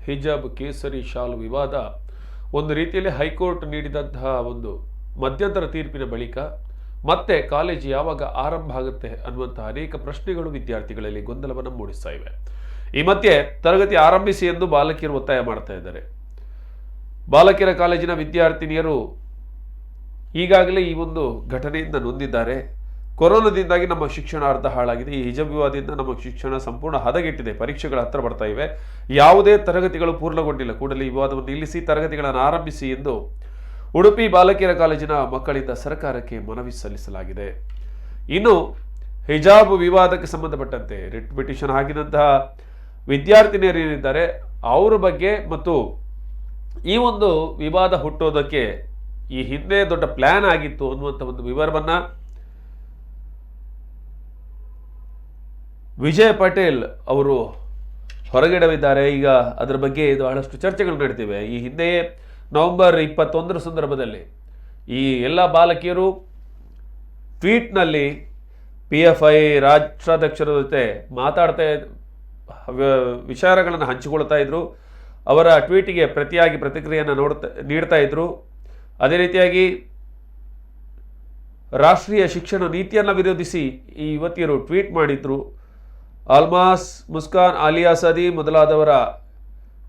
ಹಿಜಾಬ್ ಕೇಸರಿ ಶಾಲು ವಿವಾದ ಒಂದು ರೀತಿಯಲ್ಲಿ ಹೈಕೋರ್ಟ್ ನೀಡಿದಂತಹ ಒಂದು ಮಧ್ಯಂತರ ತೀರ್ಪಿನ ಬಳಿಕ ಮತ್ತೆ ಕಾಲೇಜು ಯಾವಾಗ ಆರಂಭ ಆಗುತ್ತೆ ಅನ್ನುವಂತಹ ಅನೇಕ ಪ್ರಶ್ನೆಗಳು ವಿದ್ಯಾರ್ಥಿಗಳಲ್ಲಿ ಗೊಂದಲವನ್ನು ಮೂಡಿಸ್ತಾ ಇವೆ. ಈ ಮಧ್ಯೆ ತರಗತಿ ಆರಂಭಿಸಿ ಎಂದು ಬಾಲಕಿಯರು ಒತ್ತಾಯ ಮಾಡ್ತಾ ಇದ್ದಾರೆ. ಬಾಲಕಿಯರ ಕಾಲೇಜಿನ ವಿದ್ಯಾರ್ಥಿನಿಯರು ಈಗಾಗಲೇ ಈ ಒಂದು ಘಟನೆಯಿಂದ ನೊಂದಿದ್ದಾರೆ. ಕೊರೋನಾದಿಂದಾಗಿ ನಮ್ಮ ಶಿಕ್ಷಣ ಅರ್ಧ ಹಾಳಾಗಿದೆ. ಈ ಹಿಜಾಬ್ ವಿವಾದದಿಂದ ನಮ್ಮ ಶಿಕ್ಷಣ ಸಂಪೂರ್ಣ ಹದಗೆಟ್ಟಿದೆ. ಪರೀಕ್ಷೆಗಳ ಹತ್ತಿರ ಬರ್ತಾ ಇವೆ. ಯಾವುದೇ ತರಗತಿಗಳು ಪೂರ್ಣಗೊಂಡಿಲ್ಲ. ಕೂಡಲೇ ಈ ವಿವಾದವನ್ನು ನಿಲ್ಲಿಸಿ ತರಗತಿಗಳನ್ನು ಆರಂಭಿಸಿ ಎಂದು ಉಡುಪಿ ಬಾಲಕಿಯರ ಕಾಲೇಜಿನ ಮಕ್ಕಳಿಂದ ಸರ್ಕಾರಕ್ಕೆ ಮನವಿ ಸಲ್ಲಿಸಲಾಗಿದೆ. ಇನ್ನು ಹಿಜಾಬ್ ವಿವಾದಕ್ಕೆ ಸಂಬಂಧಪಟ್ಟಂತೆ ರಿಟ್ ಪಿಟಿಷನ್ ಹಾಕಿದಂತಹ ವಿದ್ಯಾರ್ಥಿನಿಯರು ಏನಿದ್ದಾರೆ ಅವರ ಬಗ್ಗೆ ಮತ್ತು ಈ ಒಂದು ವಿವಾದ ಹುಟ್ಟೋದಕ್ಕೆ ಈ ಹಿಂದೆ ದೊಡ್ಡ ಪ್ಲಾನ್ ಆಗಿತ್ತು ಅನ್ನುವಂಥ ಒಂದು ವಿವರವನ್ನ ವಿಜಯ್ ಪಟೇಲ್ ಅವರು ಹೊರಗಿಡವಿದ್ದಾರೆ. ಈಗ ಅದರ ಬಗ್ಗೆ ಬಹಳಷ್ಟು ಚರ್ಚೆಗಳು ನಡೀತಿವೆ. ಈ ಹಿಂದೆಯೇ ನವೆಂಬರ್ 21 ಸಂದರ್ಭದಲ್ಲಿ ಈ ಎಲ್ಲ ಬಾಲಕಿಯರು ಟ್ವೀಟ್ನಲ್ಲಿ PFI ರಾಷ್ಟ್ರಾಧ್ಯಕ್ಷರ ಜೊತೆ ಮಾತಾಡ್ತಾ ವಿಚಾರಗಳನ್ನು ಹಂಚಿಕೊಳ್ತಾ ಇದ್ರು. ಅವರ ಟ್ವೀಟಿಗೆ ಪ್ರತಿಯಾಗಿ ಪ್ರತಿಕ್ರಿಯೆಯನ್ನು ನೀಡ್ತಾ ಇದ್ರು. ಅದೇ ರೀತಿಯಾಗಿ ರಾಷ್ಟ್ರೀಯ ಶಿಕ್ಷಣ ನೀತಿಯನ್ನು ವಿರೋಧಿಸಿ ಈ ಯುವತಿಯರು ಟ್ವೀಟ್ ಮಾಡಿದ್ರು. ಅಲ್ಮಾಸ್, ಮುಸ್ಕಾನ್, ಆಲಿಯಾ ಸದಿ ಮೊದಲಾದವರ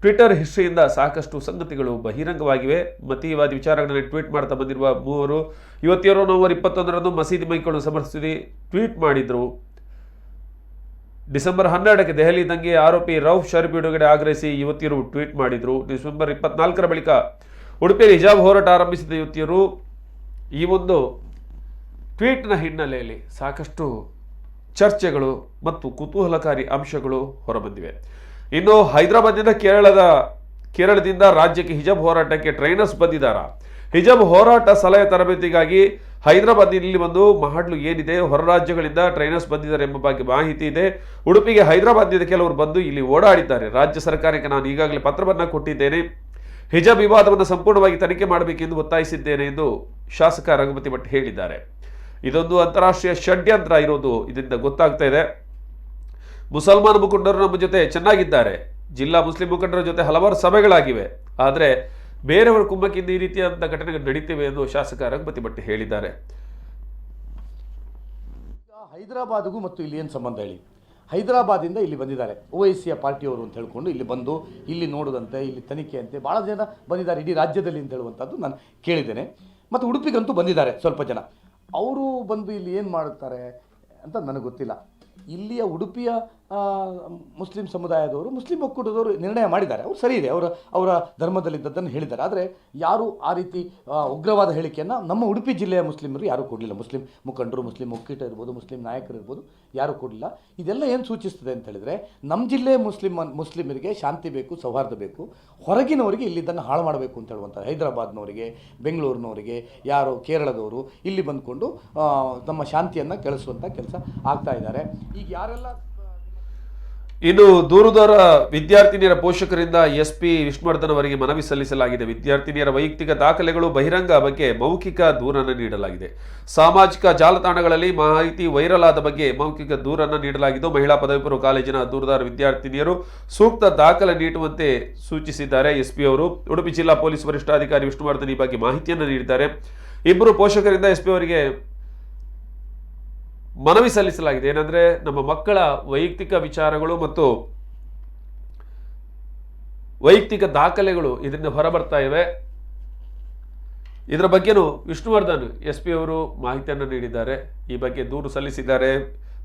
ಟ್ವಿಟರ್ ಹಿಸ್ಟ್ರಿಯಿಂದ ಸಾಕಷ್ಟು ಸಂಗತಿಗಳು ಬಹಿರಂಗವಾಗಿವೆ. ಮತೀವಾದಿ ವಿಚಾರಗಳನ್ನು ಟ್ವೀಟ್ ಮಾಡ್ತಾ ಬಂದಿರುವ ಮೂವರು ಯುವತಿಯರು ನವೆಂಬರ್ 21ರಂದು ಮಸೀದಿ ಮೈಕೊಳ್ಳಲು ಸಮರ್ಥಿಸಿ ಟ್ವೀಟ್ ಮಾಡಿದ್ರು. ಡಿಸೆಂಬರ್ 12ಕ್ಕೆ ದೆಹಲಿ ದಂಗೆ ಆರೋಪಿ ರೌಫ್ ಶರೀಫ್ ಬಿಡುಗಡೆ ಆಗ್ರಹಿಸಿ ಯುವತಿಯರು ಟ್ವೀಟ್ ಮಾಡಿದ್ರು. ಡಿಸೆಂಬರ್ 24ರ ಬಳಿಕ ಉಡುಪಿಯಲ್ಲಿ ಹಿಜಾಬ್ ಹೋರಾಟ ಆರಂಭಿಸಿದ ಯುವತಿಯರು ಈ ಒಂದು ಟ್ವೀಟ್ನ ಹಿನ್ನೆಲೆಯಲ್ಲಿ ಸಾಕಷ್ಟು ಚರ್ಚೆಗಳು ಮತ್ತು ಕುತೂಹಲಕಾರಿ ಅಂಶಗಳು ಹೊರಬಂದಿವೆ. ಇನ್ನು ಹೈದರಾಬಾದ್ನಿಂದ ಕೇರಳದಿಂದ ರಾಜ್ಯಕ್ಕೆ ಹಿಜಾಬ್ ಹೋರಾಟಕ್ಕೆ ಟ್ರೈನರ್ಸ್ ಬಂದಿದ್ದಾರಾ? ಹಿಜಾಬ್ ಹೋರಾಟ ಸಲಹೆ ತರಬೇತಿಗಾಗಿ ಹೈದರಾಬಾದ್ನಲ್ಲಿ ಒಂದು ಮಹಡ್ಲು ಏನಿದೆ, ಹೊರ ರಾಜ್ಯಗಳಿಂದ ಟ್ರೈನರ್ಸ್ ಬಂದಿದ್ದಾರೆ ಎಂಬ ಬಗ್ಗೆ ಮಾಹಿತಿ ಇದೆ. ಉಡುಪಿಗೆ ಹೈದರಾಬಾದ್ನಿಂದ ಕೆಲವರು ಬಂದು ಇಲ್ಲಿ ಓಡಾಡಿದ್ದಾರೆ. ರಾಜ್ಯ ಸರ್ಕಾರಕ್ಕೆ ನಾನು ಈಗಾಗಲೇ ಪತ್ರವನ್ನು ಕೊಟ್ಟಿದ್ದೇನೆ. ಹಿಜಾಬ್ ವಿವಾದವನ್ನು ಸಂಪೂರ್ಣವಾಗಿ ತನಿಖೆ ಮಾಡಬೇಕೆಂದು ಒತ್ತಾಯಿಸಿದ್ದೇನೆ ಎಂದು ಶಾಸಕ ರಘುಪತಿ ಭಟ್ ಹೇಳಿದ್ದಾರೆ. ಇದೊಂದು ಅಂತಾರಾಷ್ಟ್ರೀಯ ಷಡ್ಯಂತ್ರ ಇರೋದು ಇದರಿಂದ ಗೊತ್ತಾಗ್ತಾ ಇದೆ. ಮುಸಲ್ಮಾನ ಮುಖಂಡರು ನಮ್ಮ ಜೊತೆ ಚೆನ್ನಾಗಿದ್ದಾರೆ. ಜಿಲ್ಲಾ ಮುಸ್ಲಿಂ ಮುಖಂಡರ ಜೊತೆ ಹಲವಾರು ಸಭೆಗಳಾಗಿವೆ. ಆದರೆ ಬೇರೆಯವರ ಕುಮ್ಮಕ್ಕಿಂದ ಈ ರೀತಿಯಾದಂಥ ಘಟನೆಗಳು ನಡೀತಿವೆ ಎಂದು ಶಾಸಕ ರಘುಪತಿ ಭಟ್ ಹೇಳಿದ್ದಾರೆ. ಹೈದರಾಬಾದ್ಗೂ ಮತ್ತು ಇಲ್ಲಿ ಏನು ಸಂಬಂಧ ಹೇಳಿ? ಹೈದರಾಬಾದಿಂದ ಇಲ್ಲಿ ಬಂದಿದ್ದಾರೆ OIC ಪಾರ್ಟಿಯವರು ಅಂತ ಹೇಳ್ಕೊಂಡು ಇಲ್ಲಿ ಬಂದು ಇಲ್ಲಿ ನೋಡೋದಂತೆ, ಇಲ್ಲಿ ತನಿಖೆ ಅಂತೆ ಭಾಳ ಜನ ಬಂದಿದ್ದಾರೆ ಇಡೀ ರಾಜ್ಯದಲ್ಲಿ ಅಂತ ಹೇಳುವಂಥದ್ದು ನಾನು ಕೇಳಿದ್ದೇನೆ. ಮತ್ತು ಉಡುಪಿಗಂತೂ ಬಂದಿದ್ದಾರೆ ಸ್ವಲ್ಪ ಜನ. ಅವರು ಬಂದು ಇಲ್ಲಿ ಏನು ಮಾಡುತ್ತಾರೆ ಅಂತ ನನಗೆ ಗೊತ್ತಿಲ್ಲ. ಇಲ್ಲಿಯ ಉಡುಪಿಯ ಮುಸ್ಲಿಂ ಸಮುದಾಯದವರು, ಮುಸ್ಲಿಂ ಒಕ್ಕೂಟದವರು ನಿರ್ಣಯ ಮಾಡಿದ್ದಾರೆ. ಅವರು ಸರಿ ಇದೆ, ಅವರ ಧರ್ಮದಲ್ಲಿದ್ದದ್ದನ್ನು ಹೇಳಿದ್ದಾರೆ. ಆದರೆ ಯಾರು ಆ ರೀತಿ ಉಗ್ರವಾದ ಹೇಳಿಕೆಯನ್ನು ನಮ್ಮ ಉಡುಪಿ ಜಿಲ್ಲೆಯ ಮುಸ್ಲಿಮರು ಯಾರೂ ಕೊಡಲಿಲ್ಲ. ಮುಸ್ಲಿಂ ಮುಖಂಡರು, ಮುಸ್ಲಿಂ ಒಕ್ಕೂಟ ಇರ್ಬೋದು, ಮುಸ್ಲಿಂ ನಾಯಕರು ಇರ್ಬೋದು, ಯಾರೂ ಕೊಡಲಿಲ್ಲ. ಇದೆಲ್ಲ ಏನು ಸೂಚಿಸ್ತದೆ ಅಂತ ಹೇಳಿದರೆ ನಮ್ಮ ಜಿಲ್ಲೆಯ ಮುಸ್ಲಿಮರಿಗೆ ಶಾಂತಿ ಬೇಕು, ಸೌಹಾರ್ದ ಬೇಕು. ಹೊರಗಿನವರಿಗೆ ಇಲ್ಲಿದ್ದನ್ನು ಹಾಳು ಮಾಡಬೇಕು ಅಂತ ಹೇಳುವಂಥ ಹೈದರಾಬಾದ್ನವರಿಗೆ, ಬೆಂಗಳೂರಿನವರಿಗೆ, ಯಾರು ಕೇರಳದವರು ಇಲ್ಲಿ ಬಂದುಕೊಂಡು ನಮ್ಮ ಶಾಂತಿಯನ್ನು ಕೆಳಿಸುವಂಥ ಕೆಲಸ ಆಗ್ತಾ ಇದ್ದಾರೆ. ಈಗ ಯಾರೆಲ್ಲ ಇನ್ನು ದೂರುದಾರ ವಿದ್ಯಾರ್ಥಿನಿಯರ ಪೋಷಕರಿಂದ SP ವಿಷ್ಣುವರ್ಧನ್ ಅವರಿಗೆ ಮನವಿ ಸಲ್ಲಿಸಲಾಗಿದೆ. ವಿದ್ಯಾರ್ಥಿನಿಯರ ವೈಯಕ್ತಿಕ ದಾಖಲೆಗಳು ಬಹಿರಂಗ ಬಗ್ಗೆ ಮೌಖಿಕ ದೂರನ್ನು ನೀಡಲಾಗಿದೆ. ಸಾಮಾಜಿಕ ಜಾಲತಾಣಗಳಲ್ಲಿ ಮಾಹಿತಿ ವೈರಲ್ ಆದ ಬಗ್ಗೆ ಮೌಖಿಕ ದೂರನ್ನು ನೀಡಲಾಗಿದ್ದು, ಮಹಿಳಾ ಪದವಿ ಪೂರ್ವ ಕಾಲೇಜಿನ ದೂರುದಾರ ವಿದ್ಯಾರ್ಥಿನಿಯರು ಸೂಕ್ತ ದಾಖಲೆ ನೀಡುವಂತೆ ಸೂಚಿಸಿದ್ದಾರೆ SP ಅವರು. ಉಡುಪಿ ಜಿಲ್ಲಾ ಪೊಲೀಸ್ ವರಿಷ್ಠಾಧಿಕಾರಿ ವಿಷ್ಣುವರ್ಧನ್ ಈ ಬಗ್ಗೆ ಮಾಹಿತಿಯನ್ನು ನೀಡಿದ್ದಾರೆ. ಇಬ್ಬರು ಪೋಷಕರಿಂದ SP ಅವರಿಗೆ ಮನವಿ ಸಲ್ಲಿಸಲಾಗಿದೆ. ಏನಂದ್ರೆ ನಮ್ಮ ಮಕ್ಕಳ ವೈಯಕ್ತಿಕ ವಿಚಾರಗಳು ಮತ್ತು ವೈಯಕ್ತಿಕ ದಾಖಲೆಗಳು ಇದರಿಂದ ಹೊರಬರ್ತಾ ಇವೆ. ಇದರ ಬಗ್ಗೆನೂ ವಿಷ್ಣುವರ್ಧನ್ SP ಅವರು ಮಾಹಿತಿಯನ್ನು ನೀಡಿದ್ದಾರೆ. ಈ ಬಗ್ಗೆ ದೂರು ಸಲ್ಲಿಸಿದ್ದಾರೆ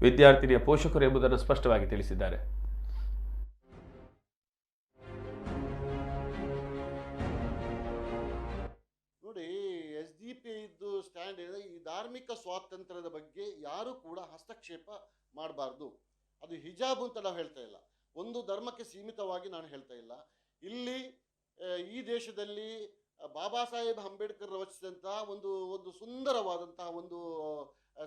ವಿದ್ಯಾರ್ಥಿನಿಯ ಪೋಷಕರು ಎಂಬುದನ್ನು ಸ್ಪಷ್ಟವಾಗಿ ತಿಳಿಸಿದ್ದಾರೆ. ಸ್ಟ್ಯಾಂಡ್ ಈ ಧಾರ್ಮಿಕ ಸ್ವಾತಂತ್ರ್ಯದ ಬಗ್ಗೆ ಯಾರೂ ಕೂಡ ಹಸ್ತಕ್ಷೇಪ ಮಾಡಬಾರ್ದು. ಅದು ಹಿಜಾಬ್ ಅಂತ ನಾವು ಹೇಳ್ತಾ ಇಲ್ಲ, ಒಂದು ಧರ್ಮಕ್ಕೆ ಸೀಮಿತವಾಗಿ ನಾನು ಹೇಳ್ತಾ ಇಲ್ಲ. ಇಲ್ಲಿ ಈ ದೇಶದಲ್ಲಿ ಬಾಬಾ ಸಾಹೇಬ್ ಅಂಬೇಡ್ಕರ್ ರಚಿಸಿದಂತಹ ಒಂದು ಸುಂದರವಾದಂತಹ ಒಂದು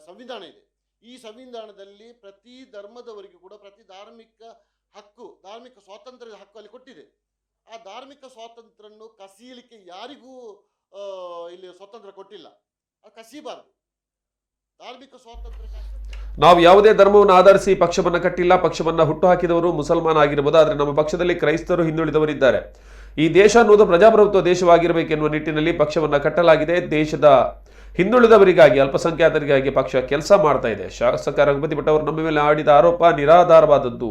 ಸಂವಿಧಾನ ಇದೆ. ಈ ಸಂವಿಧಾನದಲ್ಲಿ ಪ್ರತಿ ಧರ್ಮದವರಿಗೂ ಕೂಡ ಪ್ರತಿ ಧಾರ್ಮಿಕ ಸ್ವಾತಂತ್ರ್ಯದ ಹಕ್ಕು ಅಲ್ಲಿ ಕೊಟ್ಟಿದೆ. ಆ ಧಾರ್ಮಿಕ ಸ್ವಾತಂತ್ರ್ಯವನ್ನು ಕಸಿಯಲಿಕ್ಕೆ ಯಾರಿಗೂ ಇಲ್ಲಿ ಸ್ವಾತಂತ್ರ್ಯ ಕೊಟ್ಟಿಲ್ಲ. ಅದು ಕಸಿಬಾರ್ದು. ಧಾರ್ಮಿಕ ಸ್ವಾತಂತ್ರ್ಯ ನಾವು ಯಾವುದೇ ಧರ್ಮವನ್ನು ಆಧರಿಸಿ ಪಕ್ಷವನ್ನು ಕಟ್ಟಿಲ್ಲ. ಪಕ್ಷವನ್ನು ಹುಟ್ಟುಹಾಕಿದವರು ಮುಸಲ್ಮಾನ ಆಗಿರಬಹುದು, ಆದರೆ ನಮ್ಮ ಪಕ್ಷದಲ್ಲಿ ಕ್ರೈಸ್ತರು ಹಿಂದುಳಿದವರಿದ್ದಾರೆ. ಈ ದೇಶ ಅನ್ನೋದು ಪ್ರಜಾಪ್ರಭುತ್ವ ದೇಶವಾಗಿರಬೇಕೆನ್ನುವ ನಿಟ್ಟಿನಲ್ಲಿ ಪಕ್ಷವನ್ನು ಕಟ್ಟಲಾಗಿದೆ. ದೇಶದ ಹಿಂದುಳಿದವರಿಗಾಗಿ, ಅಲ್ಪಸಂಖ್ಯಾತರಿಗಾಗಿ ಪಕ್ಷ ಕೆಲಸ ಮಾಡ್ತಾ ಇದೆ. ಶಾಸಕ ರಘುಪತಿ ಭಟ್ ಅವರು ನಮ್ಮ ಮೇಲೆ ಆಡಿದ ಆರೋಪ ನಿರಾಧಾರವಾದದ್ದು.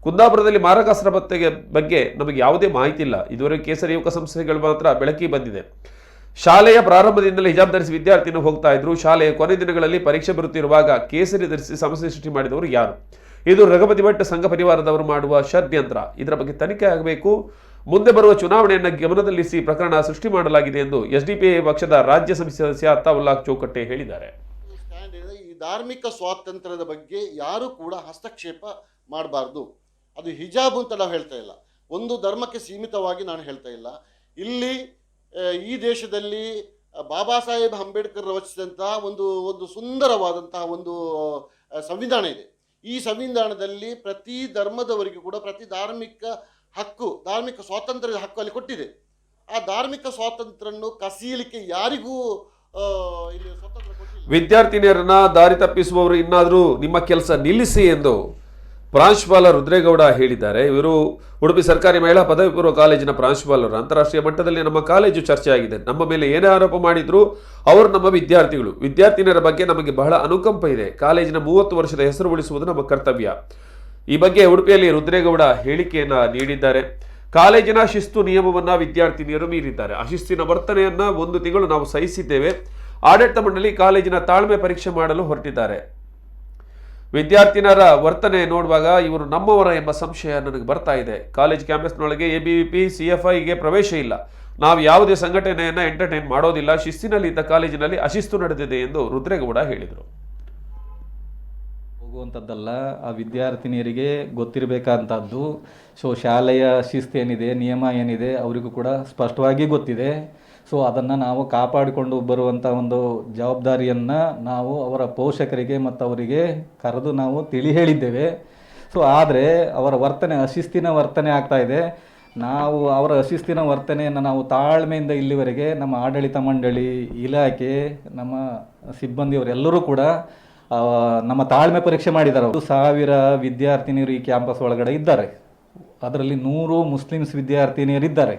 ಕುಂದಾಪುರದಲ್ಲಿ ಮಾರಕಾಸ್ತ್ರ ಪತ್ತೆಗೆ ಬಗ್ಗೆ ನಮಗೆ ಯಾವುದೇ ಮಾಹಿತಿ ಇಲ್ಲ. ಇದುವರೆಗೆ ಕೇಸರಿ ಯುವಕ ಸಂಸ್ಥೆಗಳು ಮಾತ್ರ ಬೆಳಕಿಗೆ ಬಂದಿದೆ. ಶಾಲೆಯ ಪ್ರಾರಂಭದಿಂದಲೇ ಹಿಜಾಬ್ ಧರಿಸಿ ವಿದ್ಯಾರ್ಥಿಗಳು ಹೋಗ್ತಾ ಇದ್ರು. ಶಾಲೆಯ ಕೊನೆ ದಿನಗಳಲ್ಲಿ ಪರೀಕ್ಷೆ ಬರುತ್ತಿರುವಾಗ ಕೇಸರಿ ಧರಿಸಿ ಸಮಸ್ಯೆ ಸೃಷ್ಟಿ ಮಾಡಿದವರು ಯಾರು? ಇದು ರಘುಪತಿ ಭಟ್ ಸಂಘ ಪರಿವಾರದವರು ಮಾಡುವ ಷಡ್ಯಂತ್ರ. ಇದರ ಬಗ್ಗೆ ತನಿಖೆ ಆಗಬೇಕು. ಮುಂದೆ ಬರುವ ಚುನಾವಣೆಯನ್ನು ಗಮನದಲ್ಲಿರಿಸಿ ಪ್ರಕರಣ ಸೃಷ್ಟಿ ಮಾಡಲಾಗಿದೆ ಎಂದು ಎಸ್ಡಿಪಿಐ ಪಕ್ಷದ ರಾಜ್ಯ ಸಮಿತಿ ಸದಸ್ಯ ಅತ್ತಾವುಲ್ಲಾ ಚೌಕಟ್ಟೆ ಹೇಳಿದ್ದಾರೆ. ಈ ಧಾರ್ಮಿಕ ಸ್ವಾತಂತ್ರ್ಯದ ಬಗ್ಗೆ ಯಾರು ಕೂಡ ಹಸ್ತಕ್ಷೇಪ ಮಾಡಬಾರ್ದು. ಅದು ಹಿಜಾಬ್ ಅಂತ ನಾವು ಹೇಳ್ತಾ ಇಲ್ಲ, ಒಂದು ಧರ್ಮಕ್ಕೆ ಸೀಮಿತವಾಗಿ ನಾನು ಹೇಳ್ತಾ ಇಲ್ಲ. ಇಲ್ಲಿ ಈ ದೇಶದಲ್ಲಿ ಬಾಬಾ ಸಾಹೇಬ್ ಅಂಬೇಡ್ಕರ್ ರಚಿಸಿದಂತಹ ಒಂದು ಸುಂದರವಾದಂತಹ ಒಂದು ಸಂವಿಧಾನ ಇದೆ. ಈ ಸಂವಿಧಾನದಲ್ಲಿ ಪ್ರತಿ ಧರ್ಮದವರಿಗೂ ಕೂಡ ಪ್ರತಿ ಧಾರ್ಮಿಕ ಸ್ವಾತಂತ್ರ್ಯದ ಹಕ್ಕು ಅಲ್ಲಿ ಕೊಟ್ಟಿದೆ. ಆ ಧಾರ್ಮಿಕ ಸ್ವಾತಂತ್ರ್ಯವನ್ನು ಕಸಿಯಲಿಕ್ಕೆ ಯಾರಿಗೂ ಇಲ್ಲಿ ಸ್ವಾತಂತ್ರ್ಯ ಕೊಟ್ಟಿಲ್ಲ. ವಿದ್ಯಾರ್ಥಿನಿಯರನ್ನ ದಾರಿ ತಪ್ಪಿಸುವವರು ಇನ್ನಾದರೂ ನಿಮ್ಮ ಕೆಲಸ ನಿಲ್ಲಿಸಿ ಎಂದು ಪ್ರಾಂಶುಪಾಲ ರುದ್ರೇಗೌಡ ಹೇಳಿದ್ದಾರೆ. ಇವರು ಉಡುಪಿ ಸರ್ಕಾರಿ ಮಹಿಳಾ ಪದವಿ ಪೂರ್ವ ಕಾಲೇಜಿನ ಪ್ರಾಂಶುಪಾಲರು. ಅಂತಾರಾಷ್ಟ್ರೀಯ ಮಟ್ಟದಲ್ಲಿ ನಮ್ಮ ಕಾಲೇಜು ಚರ್ಚೆಯಾಗಿದೆ. ನಮ್ಮ ಮೇಲೆ ಏನೇ ಆರೋಪ ಮಾಡಿದ್ರು ಅವರು ನಮ್ಮ ವಿದ್ಯಾರ್ಥಿಗಳು. ವಿದ್ಯಾರ್ಥಿನಿಯರ ಬಗ್ಗೆ ನಮಗೆ ಬಹಳ ಅನುಕಂಪ ಇದೆ. ಕಾಲೇಜಿನ 30 ವರ್ಷದ ಹೆಸರು ಉಳಿಸುವುದು ನಮ್ಮ ಕರ್ತವ್ಯ. ಈ ಬಗ್ಗೆ ಉಡುಪಿಯಲ್ಲಿ ರುದ್ರೇಗೌಡ ಹೇಳಿಕೆಯನ್ನ ನೀಡಿದ್ದಾರೆ. ಕಾಲೇಜಿನ ಶಿಸ್ತು ನಿಯಮವನ್ನ ವಿದ್ಯಾರ್ಥಿನಿಯರು ಮೀರಿದ್ದಾರೆ. ಅಶಿಸ್ತಿನ ವರ್ತನೆಯನ್ನ 1 ತಿಂಗಳು ನಾವು ಸಹಿಸಿದ್ದೇವೆ. ಆಡಳಿತ ಮಂಡಳಿ ಕಾಲೇಜಿನ ತಾಳ್ಮೆ ಪರೀಕ್ಷೆ ಮಾಡಲು ಹೊರಟಿದ್ದಾರೆ. ವಿದ್ಯಾರ್ಥಿನಿಯರ ವರ್ತನೆ ನೋಡುವಾಗ ಇವರು ನಮ್ಮವರ ಎಂಬ ಸಂಶಯ ನನಗೆ ಬರ್ತಾ ಇದೆ. ಕಾಲೇಜ್ ಕ್ಯಾಂಪಸ್ನೊಳಗೆ ಎಬಿವಿಪಿ ಸಿಎಫ್ಐಗೆ ಪ್ರವೇಶ ಇಲ್ಲ. ನಾವು ಯಾವುದೇ ಸಂಘಟನೆಯನ್ನು ಎಂಟರ್ಟೈನ್ ಮಾಡೋದಿಲ್ಲ. ಶಿಸ್ತಿನಲ್ಲಿ ಇದ್ದ ಕಾಲೇಜಿನಲ್ಲಿ ಅಶಿಸ್ತು ನಡೆದಿದೆ ಎಂದು ರುದ್ರೇಗೌಡ ಹೇಳಿದರು. ಹೋಗುವಂಥದ್ದಲ್ಲ, ಆ ವಿದ್ಯಾರ್ಥಿನಿಯರಿಗೆ ಗೊತ್ತಿರಬೇಕಾದಂಥದ್ದು. ಸೊ ಶಾಲೆಯ ಶಿಸ್ತು ಏನಿದೆ, ನಿಯಮ ಏನಿದೆ ಅವರಿಗೂ ಕೂಡ ಸ್ಪಷ್ಟವಾಗಿ ಗೊತ್ತಿದೆ. ಸೊ ಅದನ್ನು ನಾವು ಕಾಪಾಡಿಕೊಂಡು ಬರುವಂಥ ಒಂದು ಜವಾಬ್ದಾರಿಯನ್ನು ನಾವು ಅವರ ಪೋಷಕರಿಗೆ ಮತ್ತು ಅವರಿಗೆ ಕರೆದು ನಾವು ತಿಳಿ ಹೇಳಿದ್ದೇವೆ. ಸೊ ಆದರೆ ಅವರ ವರ್ತನೆ ಅಶಿಸ್ತಿನ ವರ್ತನೆ ಆಗ್ತಾ ಇದೆ. ನಾವು ಅವರ ಅಶಿಸ್ತಿನ ವರ್ತನೆಯನ್ನು ನಾವು ತಾಳ್ಮೆಯಿಂದ ಇಲ್ಲಿವರೆಗೆ ನಮ್ಮ ಆಡಳಿತ ಮಂಡಳಿ, ಇಲಾಖೆ, ನಮ್ಮ ಸಿಬ್ಬಂದಿಯವರೆಲ್ಲರೂ ಕೂಡ ನಮ್ಮ ತಾಳ್ಮೆ ಪರೀಕ್ಷೆ ಮಾಡಿದ್ದಾರೆ. 1,000 ವಿದ್ಯಾರ್ಥಿನಿಯರು ಈ ಕ್ಯಾಂಪಸ್ ಒಳಗಡೆ ಇದ್ದಾರೆ. ಅದರಲ್ಲಿ 100 ಮುಸ್ಲಿಮ್ಸ್ ವಿದ್ಯಾರ್ಥಿನಿಯರಿದ್ದಾರೆ.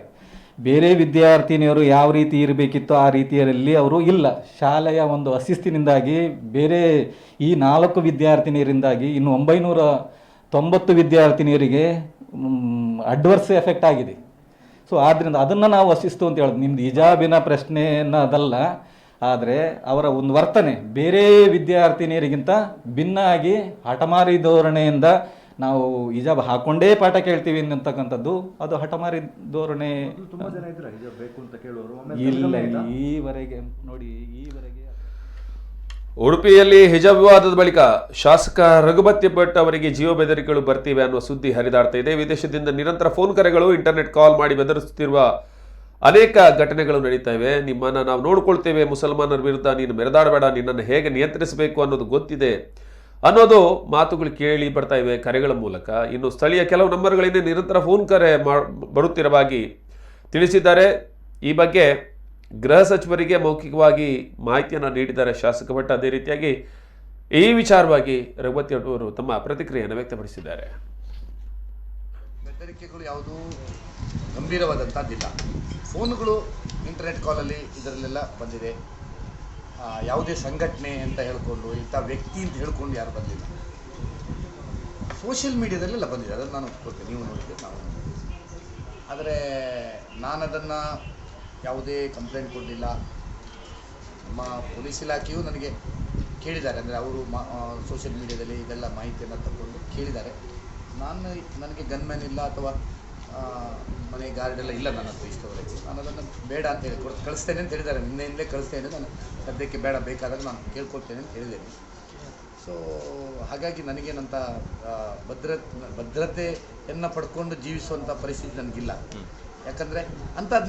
ಬೇರೆ ವಿದ್ಯಾರ್ಥಿನಿಯರು ಯಾವ ರೀತಿ ಇರಬೇಕಿತ್ತೋ ಆ ರೀತಿಯಲ್ಲಿ ಅವರು ಇಲ್ಲ. ಶಾಲೆಯ ಒಂದು ಅಶಿಸ್ತಿನಿಂದಾಗಿ ಬೇರೆ ಈ 4 ವಿದ್ಯಾರ್ಥಿನಿಯರಿಂದಾಗಿ ಇನ್ನು 990 ವಿದ್ಯಾರ್ಥಿನಿಯರಿಗೆ ಅಡ್ವರ್ಸ್ ಎಫೆಕ್ಟ್ ಆಗಿದೆ. ಸೊ ಆದ್ದರಿಂದ ಅದನ್ನು ನಾವು ಅಶಿಸ್ತು ಅಂತ ಹೇಳೋದು. ನಿಮ್ಮದು ಹಿಜಾಬಿನ ಪ್ರಶ್ನೆ ಅನ್ನೋದಲ್ಲ, ಆದರೆ ಅವರ ಒಂದು ವರ್ತನೆ ಬೇರೆ ವಿದ್ಯಾರ್ಥಿನಿಯರಿಗಿಂತ ಭಿನ್ನ ಆಗಿ ಹಠಮಾರಿ ಧೋರಣೆಯಿಂದ ನಾವು ಹಿಜಾಬ್ ಹಾಕೊಂಡೇ ಪಾಠ ಕೇಳ್ತೀವಿ ಅಂತಕ್ಕಂಥದ್ದು ಅದು ಹಠಮಾರಿ ಧೋರಣೆ. ಇಲ್ಲ, ಈವರೆಗೆ ನೋಡಿ, ಈವರೆಗೆ ಉಡುಪಿಯಲ್ಲಿ ಹಿಜಾಬ್ ವಿವಾದದ ಬಳಿಕ ಶಾಸಕ ರಘುಪತಿ ಭಟ್ ಅವರಿಗೆ ಜೀವ ಬೆದರಿಕೆಗಳು ಬರ್ತಿವೆ ಅನ್ನುವ ಸುದ್ದಿ ಹರಿದಾಡ್ತಾ ಇದೆ. ವಿದೇಶದಿಂದ ನಿರಂತರ ಫೋನ್ ಕರೆಗಳು, ಇಂಟರ್ನೆಟ್ ಕಾಲ್ ಮಾಡಿ ಬೆದರಿಸುತ್ತಿರುವ ಅನೇಕ ಘಟನೆಗಳು ನಡೀತಾ ಇವೆ. ನಿಮ್ಮನ್ನು ನಾವು ನೋಡ್ಕೊಳ್ತೇವೆ, ಮುಸಲ್ಮಾನರ ವಿರುದ್ಧ ನೀನು ಮೆರೆದಾಡಬೇಡ, ನಿನ್ನನ್ನು ಹೇಗೆ ನಿಯಂತ್ರಿಸಬೇಕು ಅನ್ನೋದು ಗೊತ್ತಿದೆ ಅನ್ನೋದು ಮಾತುಗಳು ಕೇಳಿ ಬರ್ತಾ ಇವೆ ಕರೆಗಳ ಮೂಲಕ. ಇನ್ನು ಸ್ಥಳೀಯ ಕೆಲವು ನಂಬರ್ಗಳಿಂದ ನಿರಂತರ ಫೋನ್ ಕರೆ ಬರುತ್ತಿರವಾಗಿ ತಿಳಿಸಿದ್ದಾರೆ. ಈ ಬಗ್ಗೆ ಗೃಹ ಸಚಿವರಿಗೆ ಮೌಖಿಕವಾಗಿ ಮಾಹಿತಿಯನ್ನು ನೀಡಿದ್ದಾರೆ ಶಾಸಕ ಭಟ್. ಅದೇ ರೀತಿಯಾಗಿ ಈ ವಿಚಾರವಾಗಿ ರಘುಪತಿ ಭಟ್ ಅವರು ತಮ್ಮ ಪ್ರತಿಕ್ರಿಯೆಯನ್ನು ವ್ಯಕ್ತಪಡಿಸಿದ್ದಾರೆ. ಬೆದರಿಕೆಗಳು ಯಾವುದು ಗಂಭೀರವಾದಂಥದ್ದಿಲ್ಲ. ಫೋನ್ಗಳು, ಇಂಟರ್ನೆಟ್ ಕಾಲಲ್ಲಿ ಇದರಲ್ಲೆಲ್ಲ ಬಂದಿದೆ. ಯಾವುದೇ ಸಂಘಟನೆ ಅಂತ ಹೇಳ್ಕೊಂಡು, ಇಂಥ ವ್ಯಕ್ತಿ ಅಂತ ಹೇಳ್ಕೊಂಡು ಯಾರು ಬಂದಿಲ್ಲ. ಸೋಷಿಯಲ್ ಮೀಡಿಯಾದಲ್ಲೆಲ್ಲ ಬಂದಿದೆ, ಅದನ್ನು ನಾನು ಒಪ್ಕೊಳ್ತೇನೆ, ನೀವು ನೋಡಿದ್ದೆ, ನಾವು. ಆದರೆ ನಾನು ಅದನ್ನು ಯಾವುದೇ ಕಂಪ್ಲೇಂಟ್ ಕೊಡಲಿಲ್ಲ. ನಮ್ಮ ಪೊಲೀಸ್ ಇಲಾಖೆಯು ನನಗೆ ಕೇಳಿದ್ದಾರೆ, ಅಂದರೆ ಅವರು ಸೋಷಿಯಲ್ ಮೀಡಿಯಾದಲ್ಲಿ ಇದೆಲ್ಲ ಮಾಹಿತಿಯನ್ನು ತಗೊಂಡು ಕೇಳಿದ್ದಾರೆ. ನನಗೆ ಗನ್ಮ್ಯಾನ್ ಇಲ್ಲ ಅಥವಾ ಮನೆ ಗಾರ್ಡ್ ಎಲ್ಲ ಇಲ್ಲ ನನ್ನ ಹತ್ರ ಇಷ್ಟವರೆಗೂ. ನಾನು ಅದನ್ನು ಬೇಡ ಅಂತ ಹೇಳಿ ಕಳಿಸ್ತೇನೆ ಅಂತ ಹೇಳಿದ್ದಾರೆ. ನಿನ್ನೆಯಿಂದಲೇ ಕಳಿಸ್ತೇನೆ, ನಾನು ಸದ್ಯಕ್ಕೆ ಬೇಡ, ಬೇಕಾದಾಗ ನಾನು ಕೇಳ್ಕೊಳ್ತೇನೆ ಅಂತ ಹೇಳಿದ್ದೇನೆ. ಸೊ ಹಾಗಾಗಿ ನನಗೇನಂತ ಭದ್ರತೆಯನ್ನು ಪಡ್ಕೊಂಡು ಜೀವಿಸುವಂಥ ಪರಿಸ್ಥಿತಿ ನನಗಿಲ್ಲ. ಯಾಕಂದರೆ ಅಂಥದ್ದು